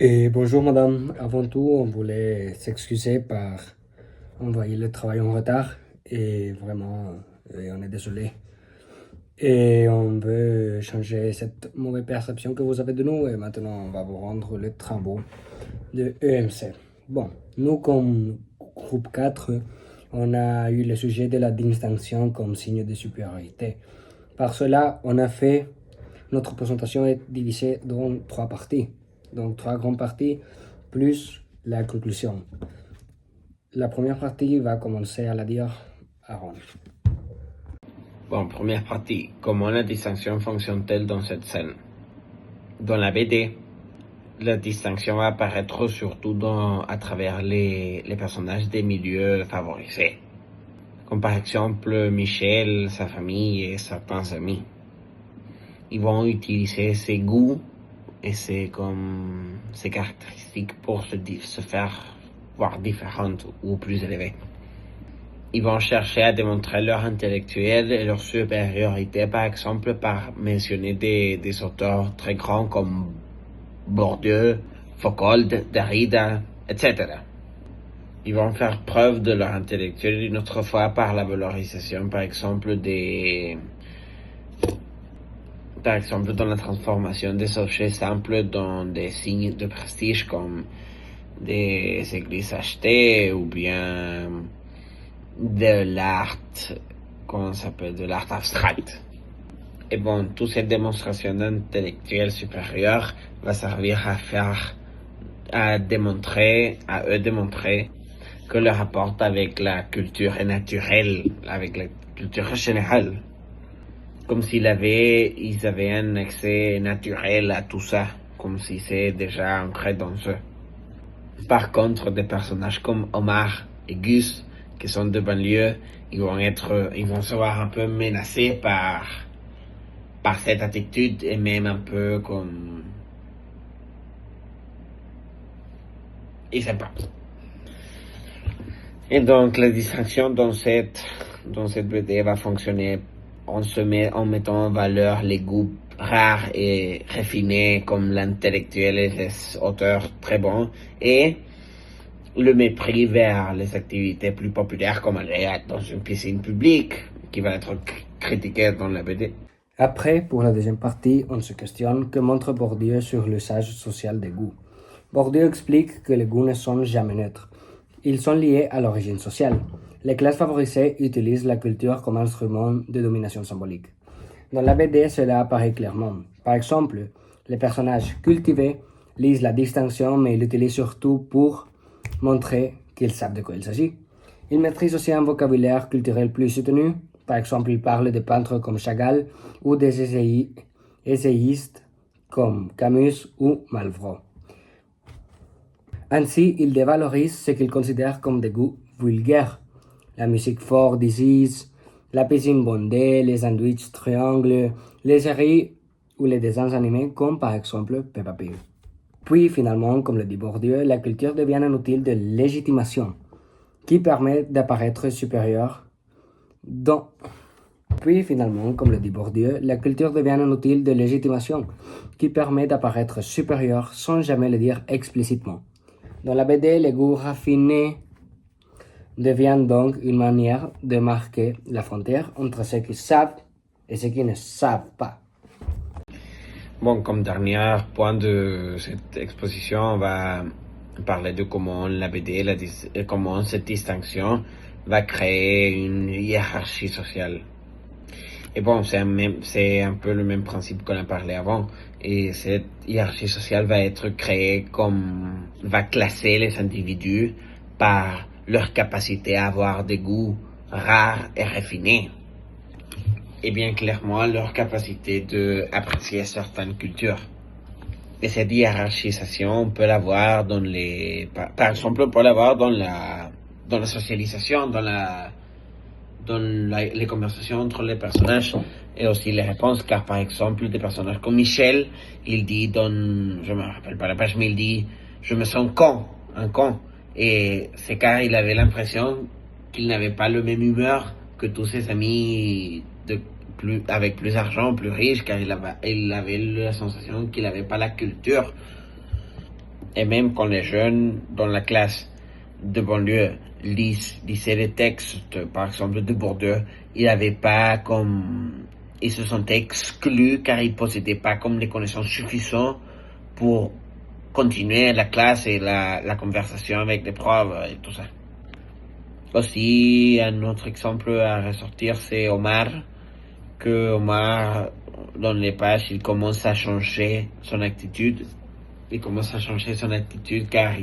Et bonjour madame, avant tout on voulait s'excuser par envoyer le travail en retard et vraiment on est désolé. Et on veut changer cette mauvaise perception que vous avez de nous et maintenant on va vous rendre le travaux de EMC. Bon, nous comme groupe 4, on a eu le sujet de la distinction comme signe de supériorité. Par cela, on a fait, notre présentation est divisée dans trois parties. Donc trois grandes parties plus la conclusion. La première partie va commencer à la dire Aaron. Bon, première partie. Comment la distinction fonctionne-t-elle dans cette scène? Dans la BD, la distinction va apparaître surtout à travers les personnages des milieux favorisés. Comme par exemple Michel, sa famille et certains amis. Ils vont utiliser ses goûts et ses caractéristiques pour se faire voir différentes ou plus élevées. Ils vont chercher à démontrer leur intellectuel et leur supériorité, par exemple, par mentionner des auteurs très grands comme Bourdieu, Foucault, Derrida, etc. Ils vont faire preuve de leur intellectuel une autre fois par la valorisation, par exemple, dans la transformation des objets simples dans des signes de prestige comme des églises achetées ou bien de l'art, comment ça s'appelle, de l'art abstract. Et bon, toute cette démonstration d'intellectuel supérieur va servir à eux démontrer que le rapport avec la culture est naturel, avec la culture générale. Comme ils avaient un accès naturel à tout ça, comme si c'est déjà ancré dans eux. Par contre, des personnages comme Omar et Gus, qui sont de banlieue, ils vont se voir un peu menacés par cette attitude et même un peu comme, ils savent pas. Et donc, la distraction dans cette BD va fonctionner en mettant en valeur les goûts rares et raffinés comme l'intellectuel et les auteurs très bons et le mépris vers les activités plus populaires comme aller dans une piscine publique qui va être critiquée dans la BD. Après, pour la deuxième partie, on se questionne que montre Bourdieu sur l'usage social des goûts. Bourdieu explique que les goûts ne sont jamais neutres. Ils sont liés à l'origine sociale. Les classes favorisées utilisent la culture comme instrument de domination symbolique. Dans la BD, cela apparaît clairement. Par exemple, les personnages cultivés lisent la distinction, mais ils l'utilisent surtout pour montrer qu'ils savent de quoi il s'agit. Ils maîtrisent aussi un vocabulaire culturel plus soutenu. Par exemple, ils parlent de peintres comme Chagall ou des essayistes comme Camus ou Malraux. Ainsi, ils dévalorisent ce qu'ils considèrent comme des goûts vulgaires. La musique fort disease, la piscine bondée, les sandwichs triangles, les séries ou les dessins animés comme par exemple Peppa Pig. Puis finalement, comme le dit Bourdieu, la culture devient un outil de légitimation qui permet d'apparaître supérieur dans... Puis finalement, comme le dit Bourdieu, la culture devient un outil de légitimation qui permet d'apparaître supérieur sans jamais le dire explicitement. Dans la BD, les goûts raffinés deviennent donc une manière de marquer la frontière entre ceux qui savent et ceux qui ne savent pas. Bon, comme dernier point de cette exposition, on va parler de comment la BD, comment cette distinction va créer une hiérarchie sociale. Et bon, c'est un peu le même principe qu'on a parlé avant. Et cette hiérarchie sociale va classer les individus par leur capacité à avoir des goûts rares et raffinés. Et bien clairement, leur capacité d'apprécier certaines cultures. Et cette hiérarchisation, on peut l'avoir par exemple, on peut l'avoir dans la socialisation, les conversations entre les personnages et aussi les réponses, car par exemple des personnages comme Michel, il dit je me rappelle pas la page, mais il dit je me sens un con, et c'est car il avait l'impression qu'il n'avait pas le même humeur que tous ses amis avec plus d'argent, plus riches, car il avait la sensation qu'il n'avait pas la culture Et même quand les jeunes dans la classe de banlieue lisaient les textes, par exemple de Bourdieu, ils se sentaient exclus car ils possédaient pas comme les connaissances suffisantes pour continuer la classe et la conversation avec les profs et tout ça. Aussi, un autre exemple à ressortir, c'est Omar, dans les pages, il commence à changer son attitude. Il commence à changer son attitude car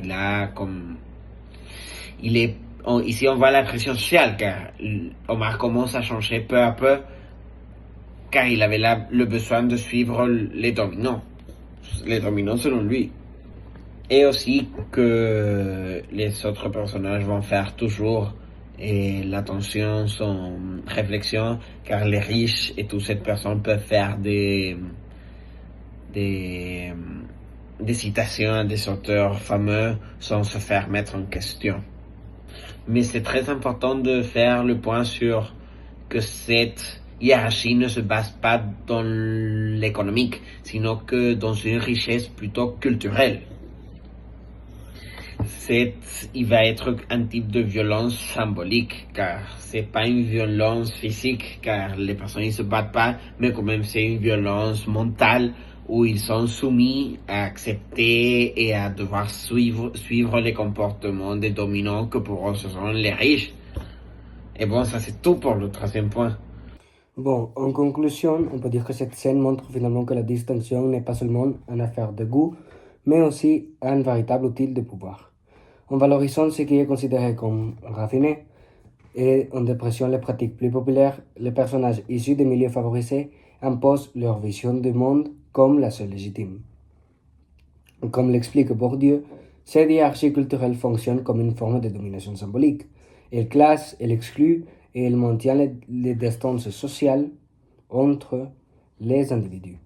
ici on voit la pression sociale car Omar commence à changer peu à peu car il avait le besoin de suivre les dominants selon lui. Et aussi que les autres personnages vont faire toujours et l'attention, son réflexion, car les riches et toutes ces personnes peuvent faire des citations à des auteurs fameux sans se faire mettre en question. Mais c'est très important de faire le point sur que cette hiérarchie ne se base pas dans l'économique, sinon que dans une richesse plutôt culturelle. Il va être un type de violence symbolique, car c'est pas une violence physique, car les personnes ne se battent pas, mais quand même c'est une violence mentale où ils sont soumis à accepter et à devoir suivre les comportements des dominants que pour eux ce sont les riches. Et bon, ça c'est tout pour le troisième point. Bon, en conclusion, on peut dire que cette scène montre finalement que la distinction n'est pas seulement une affaire de goût, mais aussi un véritable outil de pouvoir. En valorisant ce qui est considéré comme raffiné et en dépréciant les pratiques plus populaires, les personnages issus des milieux favorisés imposent leur vision du monde comme la seule légitime. Comme l'explique Bourdieu, cette hiérarchie culturelle fonctionne comme une forme de domination symbolique. Elle classe, elle exclut et elle maintient les distances sociales entre les individus.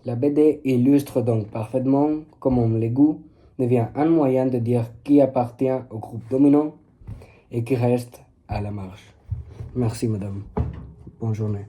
La BD illustre donc parfaitement comment le goût devient un moyen de dire qui appartient au groupe dominant et qui reste à la marge. Merci madame. Bonne journée.